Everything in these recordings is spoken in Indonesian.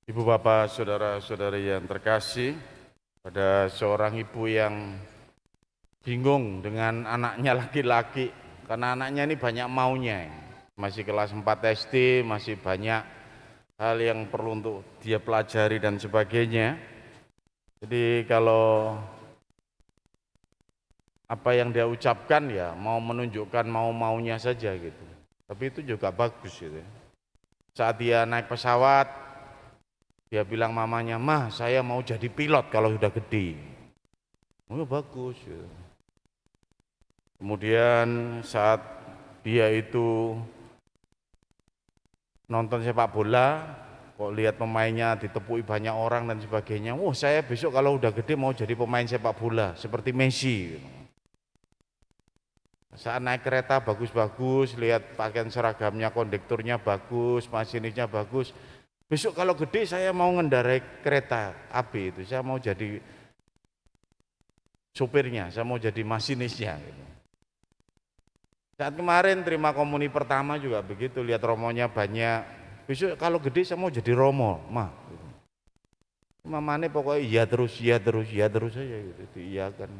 Ibu bapak, saudara-saudari yang terkasih, ada seorang ibu yang bingung dengan anaknya laki-laki, karena anaknya ini banyak maunya, masih kelas 4 SD, masih banyak hal yang perlu untuk dia pelajari dan sebagainya. Jadi kalau apa yang dia ucapkan ya mau menunjukkan mau-maunya saja gitu. Tapi itu juga bagus gitu. Saat dia naik pesawat, dia bilang mamanya, "Mah, saya mau jadi pilot kalau sudah gede." Oh, bagus gitu. Kemudian saat dia itu nonton sepak bola, kok lihat pemainnya ditepui banyak orang dan sebagainya, "Wah, saya besok kalau udah gede mau jadi pemain sepak bola seperti Messi." Gitu. Saat naik kereta bagus-bagus, lihat pakaian seragamnya, kondekturnya bagus, masinisnya bagus. "Besok kalau gede saya mau ngendarai kereta api itu, saya mau jadi supirnya, saya mau jadi masinisnya." Gitu. Saat kemarin terima komuni pertama juga begitu, lihat romonya banyak. "Besok kalau gede saya mau jadi romo, mah." Gitu. Mamane pokoknya iya terus, iya terus, iya terus saja gitu, diiyakan.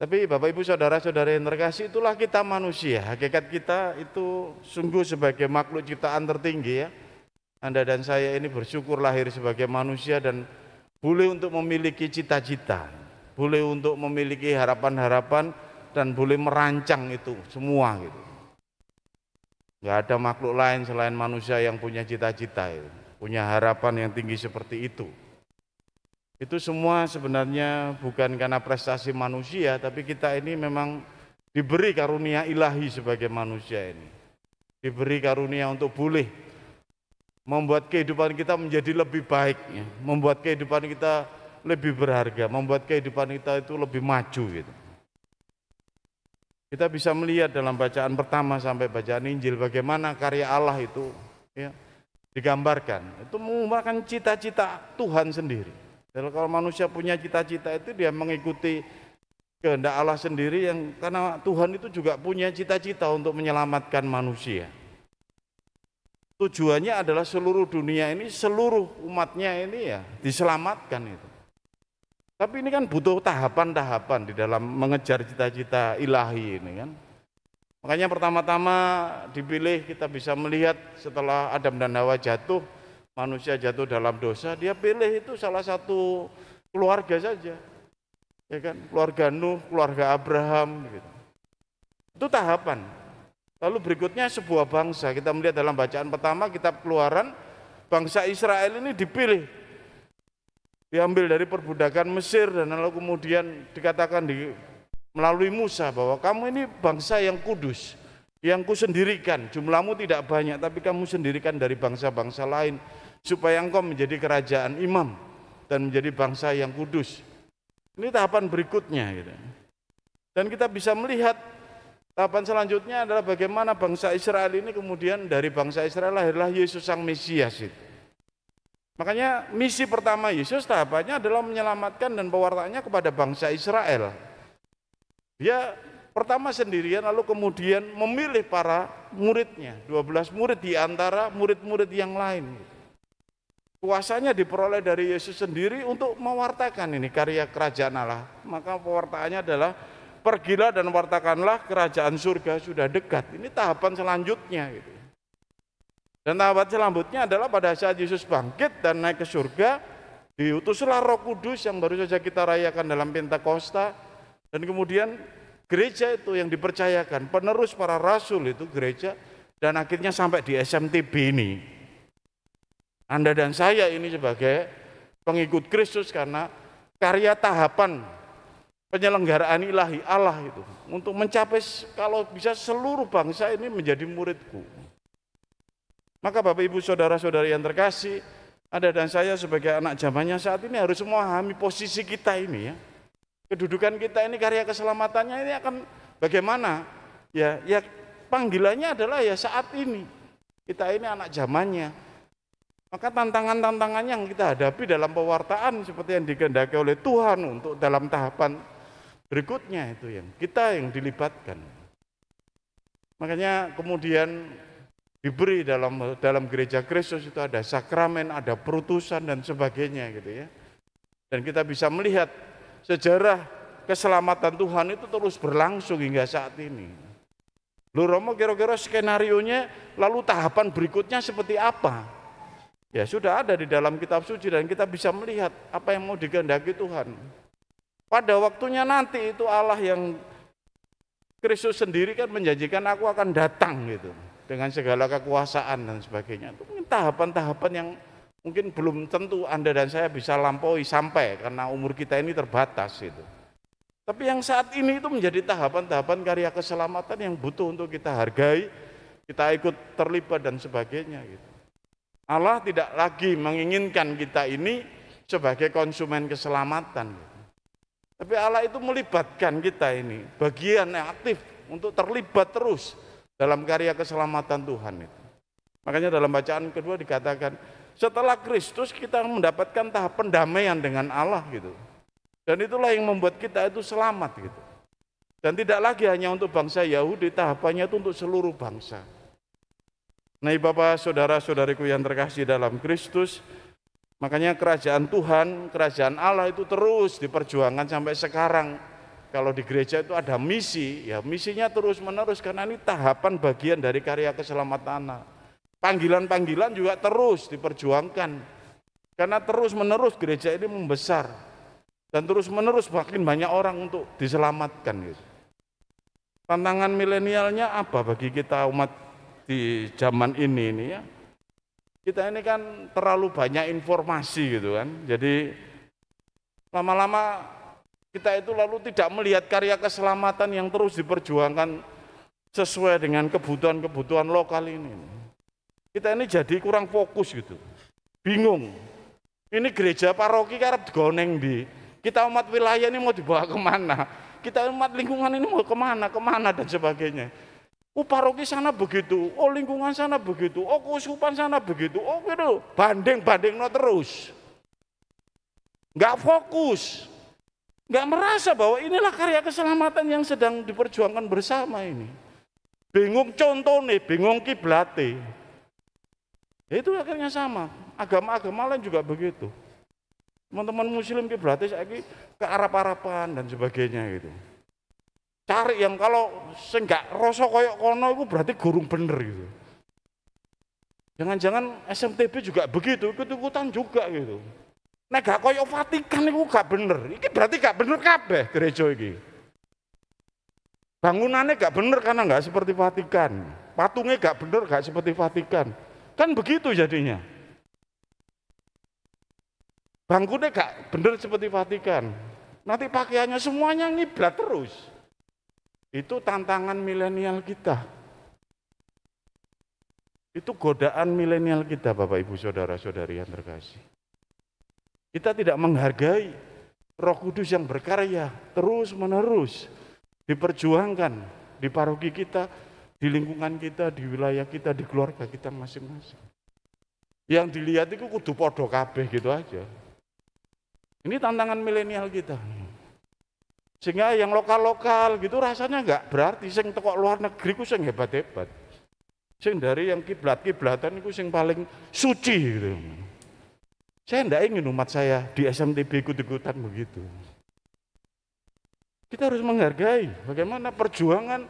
Tapi Bapak Ibu saudara-saudara yang terkasih, itulah kita manusia. Hakikat kita itu sungguh sebagai makhluk ciptaan tertinggi ya. Anda dan saya ini bersyukur lahir sebagai manusia dan boleh untuk memiliki cita-cita, boleh untuk memiliki harapan-harapan dan boleh merancang itu semua gitu. Nggak ada makhluk lain selain manusia yang punya cita-cita, punya harapan yang tinggi seperti itu. Itu semua sebenarnya bukan karena prestasi manusia, tapi kita ini memang diberi karunia ilahi sebagai manusia ini. Diberi karunia untuk boleh membuat kehidupan kita menjadi lebih baik, ya. Membuat kehidupan kita lebih berharga, membuat kehidupan kita itu lebih maju gitu. Kita bisa melihat dalam bacaan pertama sampai bacaan Injil bagaimana karya Allah itu ya, digambarkan. Itu menggambarkan cita-cita Tuhan sendiri. Dan kalau manusia punya cita-cita itu dia mengikuti kehendak Allah sendiri, yang karena Tuhan itu juga punya cita-cita untuk menyelamatkan manusia. Tujuannya adalah seluruh dunia ini, seluruh umatnya ini ya diselamatkan itu. Tapi ini kan butuh tahapan-tahapan di dalam mengejar cita-cita ilahi ini kan. Makanya pertama-tama dipilih, kita bisa melihat setelah Adam dan Hawa jatuh, manusia jatuh dalam dosa, dia pilih itu salah satu keluarga saja, ya kan, keluarga Nuh, keluarga Abraham, gitu. Itu tahapan. Lalu berikutnya sebuah bangsa, kita melihat dalam bacaan pertama kitab Keluaran, bangsa Israel ini dipilih, diambil dari perbudakan Mesir, dan lalu kemudian dikatakan melalui Musa bahwa kamu ini bangsa yang kudus, yang kusendirikan, jumlahmu tidak banyak, tapi kamu sendirikan dari bangsa-bangsa lain, supaya engkau menjadi kerajaan imam dan menjadi bangsa yang kudus. Ini tahapan berikutnya gitu. Dan kita bisa melihat tahapan selanjutnya adalah bagaimana bangsa Israel ini kemudian dari bangsa Israel lahirlah Yesus sang Mesias itu. Makanya misi pertama Yesus tahapannya adalah menyelamatkan dan pewartaannya kepada bangsa Israel. Dia pertama sendirian, lalu kemudian memilih para muridnya, 12 murid di antara murid-murid yang lain. Kuasanya diperoleh dari Yesus sendiri untuk mewartakan ini karya kerajaan Allah. Maka pewartaannya adalah pergilah dan wartakanlah kerajaan surga sudah dekat. Ini tahapan selanjutnya gitu. Dan tahapan selanjutnya adalah pada saat Yesus bangkit dan naik ke surga, diutuslah Roh Kudus yang baru saja kita rayakan dalam Pentakosta, dan kemudian gereja itu yang dipercayakan, penerus para rasul itu gereja, dan akhirnya sampai di SMTB ini. Anda dan saya ini sebagai pengikut Kristus karena karya tahapan penyelenggaraan ilahi Allah itu untuk mencapai kalau bisa seluruh bangsa ini menjadi muridku. Maka Bapak Ibu saudara-saudari yang terkasih, Anda dan saya sebagai anak zamannya saat ini harus memahami posisi kita ini ya. Kedudukan kita ini, karya keselamatannya ini akan bagaimana? Ya panggilannya adalah ya saat ini. Kita ini anak zamannya. Maka tantangan-tantangan yang kita hadapi dalam pewartaan seperti yang dikehendaki oleh Tuhan untuk dalam tahapan berikutnya itu yang kita yang dilibatkan. Makanya kemudian diberi dalam gereja Kristus itu ada sakramen, ada perutusan dan sebagainya gitu ya. Dan kita bisa melihat sejarah keselamatan Tuhan itu terus berlangsung hingga saat ini. Lu Romo kira-kira skenarionya lalu tahapan berikutnya seperti apa? Ya sudah ada di dalam kitab suci dan kita bisa melihat apa yang mau dikehendaki Tuhan. Pada waktunya nanti itu Allah yang Kristus sendiri kan menjanjikan aku akan datang gitu. Dengan segala kekuasaan dan sebagainya. Itu mungkin tahapan-tahapan yang mungkin belum tentu Anda dan saya bisa lampaui sampai karena umur kita ini terbatas gitu. Tapi yang saat ini itu menjadi tahapan-tahapan karya keselamatan yang butuh untuk kita hargai, kita ikut terlibat dan sebagainya gitu. Allah tidak lagi menginginkan kita ini sebagai konsumen keselamatan gitu. Tapi Allah itu melibatkan kita ini bagian yang aktif untuk terlibat terus dalam karya keselamatan Tuhan itu. Makanya dalam bacaan kedua dikatakan, setelah Kristus kita mendapatkan tahap pendamaian dengan Allah gitu. Dan itulah yang membuat kita itu selamat gitu. Dan tidak lagi hanya untuk bangsa Yahudi, tahapannya itu untuk seluruh bangsa. Nah, Bapak, saudara-saudariku yang terkasih dalam Kristus, makanya kerajaan Tuhan, kerajaan Allah itu terus diperjuangkan sampai sekarang. Kalau di gereja itu ada misi, ya misinya terus menerus karena ini tahapan bagian dari karya keselamatan Allah. Panggilan-panggilan juga terus diperjuangkan karena terus menerus gereja ini membesar dan terus menerus makin banyak orang untuk diselamatkan gitu. Tantangan milenialnya apa bagi kita umat di zaman ini ya? Kita ini kan terlalu banyak informasi gitu kan. Jadi lama-lama kita itu lalu tidak melihat karya keselamatan yang terus diperjuangkan sesuai dengan kebutuhan-kebutuhan lokal ini. Kita ini jadi kurang fokus gitu, bingung. Ini gereja paroki karep digoneng di, kita umat wilayah ini mau dibawa kemana? Kita umat lingkungan ini mau kemana dan sebagainya. Oh paroki sana begitu, oh lingkungan sana begitu, oh keuskupan sana begitu, oh gitu, banding no terus. Nggak fokus. Nggak merasa bahwa inilah karya keselamatan yang sedang diperjuangkan bersama ini. Bingung contohnya, bingung kiblate. Itu akhirnya sama. Agama-agama lain juga begitu. Teman-teman muslim kiblate saiki ke Arab-Araban dan sebagainya gitu. Cari yang kalau enggak rasa koyok kono itu berarti gurung bener gitu. Jangan-jangan SMTB juga begitu, ikut-ikutan juga gitu. Nek gak koyo Vatikan itu gak bener. Ini berarti gak bener kabeh gereja ini. Bangunannya gak bener karena gak seperti Vatikan. Patungnya gak bener gak seperti Vatikan. Kan begitu jadinya. Bangkunya gak bener seperti Vatikan. Nanti pakaiannya semuanya ngiblat terus. Itu tantangan milenial kita. Itu godaan milenial kita Bapak Ibu Saudara-saudari yang terkasih. Kita tidak menghargai Roh Kudus yang berkarya terus-menerus diperjuangkan di paroki kita, di lingkungan kita, di wilayah kita, di keluarga kita masing-masing. Yang dilihat itu kudu podo kabeh gitu aja. Ini tantangan milenial kita. Sehingga yang lokal-lokal gitu rasanya enggak berarti, sing teko luar negeri ku sing hebat-hebat. Sing dari yang kiblat-kiblatan itu sing paling suci gitu. Saya tidak ingin umat saya di SMTB ikut-ikutan begitu. Kita harus menghargai bagaimana perjuangan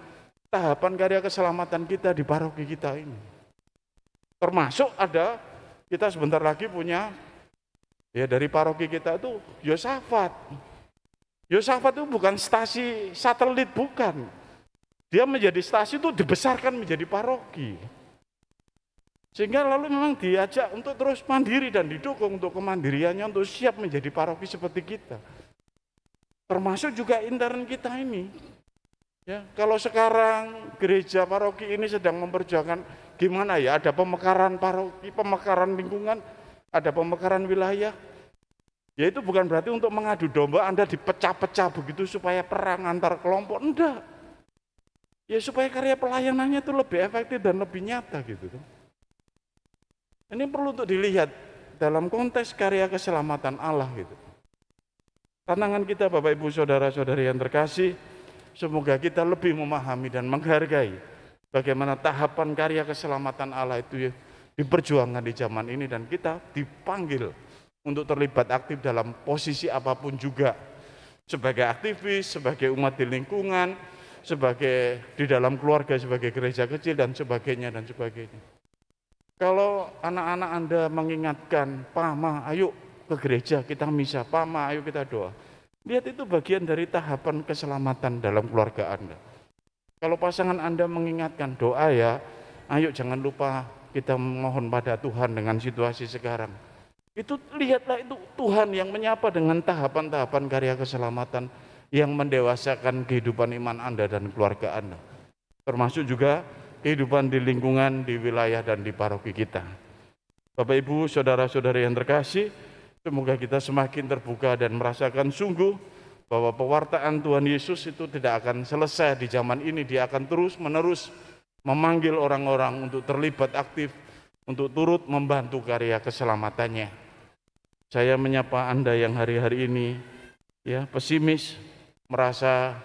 tahapan karya keselamatan kita di paroki kita ini. Termasuk ada, kita sebentar lagi punya, ya dari paroki kita itu Yosafat. Yosafat itu bukan stasi satelit, bukan. Dia menjadi stasi itu dibesarkan menjadi paroki. Sehingga lalu memang diajak untuk terus mandiri dan didukung untuk kemandiriannya untuk siap menjadi paroki seperti kita. Termasuk juga intern kita ini. Ya, kalau sekarang gereja paroki ini sedang memperjuangkan gimana ya, ada pemekaran paroki, pemekaran lingkungan, ada pemekaran wilayah. Ya itu bukan berarti untuk mengadu domba Anda dipecah-pecah begitu supaya perang antar kelompok, enggak. Ya supaya karya pelayanannya itu lebih efektif dan lebih nyata gitu. Ini perlu untuk dilihat dalam konteks karya keselamatan Allah gitu. Tantangan kita Bapak Ibu Saudara-saudari yang terkasih, semoga kita lebih memahami dan menghargai bagaimana tahapan karya keselamatan Allah itu diperjuangkan di zaman ini, dan kita dipanggil untuk terlibat aktif dalam posisi apapun juga, sebagai aktivis, sebagai umat di lingkungan, sebagai di dalam keluarga, sebagai gereja kecil dan sebagainya dan sebagainya. Kalau anak-anak Anda mengingatkan, "Pa, Ma, ayo ke gereja kita misa, Pa, Ma, ayo kita doa." Lihat, itu bagian dari tahapan keselamatan dalam keluarga Anda. Kalau pasangan Anda mengingatkan, "Doa ya, ayo jangan lupa kita mohon pada Tuhan dengan situasi sekarang." Itu lihatlah, itu Tuhan yang menyapa dengan tahapan-tahapan karya keselamatan yang mendewasakan kehidupan iman Anda dan keluarga Anda. Termasuk juga kehidupan di lingkungan, di wilayah dan di paroki kita. Bapak Ibu, saudara-saudari yang terkasih, semoga kita semakin terbuka dan merasakan sungguh bahwa pewartaan Tuhan Yesus itu tidak akan selesai di zaman ini. Dia akan terus-menerus memanggil orang-orang untuk terlibat aktif, untuk turut membantu karya keselamatannya. Saya menyapa Anda yang hari-hari ini pesimis, merasa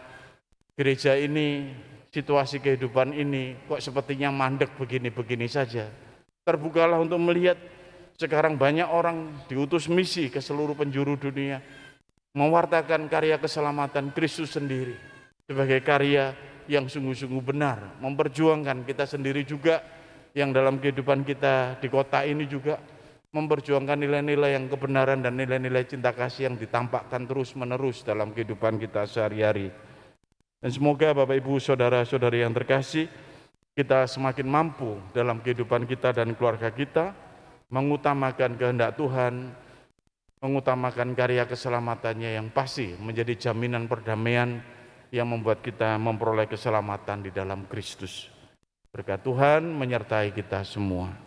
gereja ini, situasi kehidupan ini kok sepertinya mandek begini-begini saja. Terbukalah untuk melihat sekarang banyak orang diutus misi ke seluruh penjuru dunia, mewartakan karya keselamatan Kristus sendiri sebagai karya yang sungguh-sungguh benar, memperjuangkan kita sendiri juga yang dalam kehidupan kita di kota ini juga memperjuangkan nilai-nilai yang kebenaran dan nilai-nilai cinta kasih yang ditampakkan terus-menerus dalam kehidupan kita sehari-hari. Dan semoga Bapak Ibu saudara-saudari yang terkasih, kita semakin mampu dalam kehidupan kita dan keluarga kita mengutamakan kehendak Tuhan, mengutamakan karya keselamatannya yang pasti menjadi jaminan perdamaian yang membuat kita memperoleh keselamatan di dalam Kristus. Berkat Tuhan menyertai kita semua.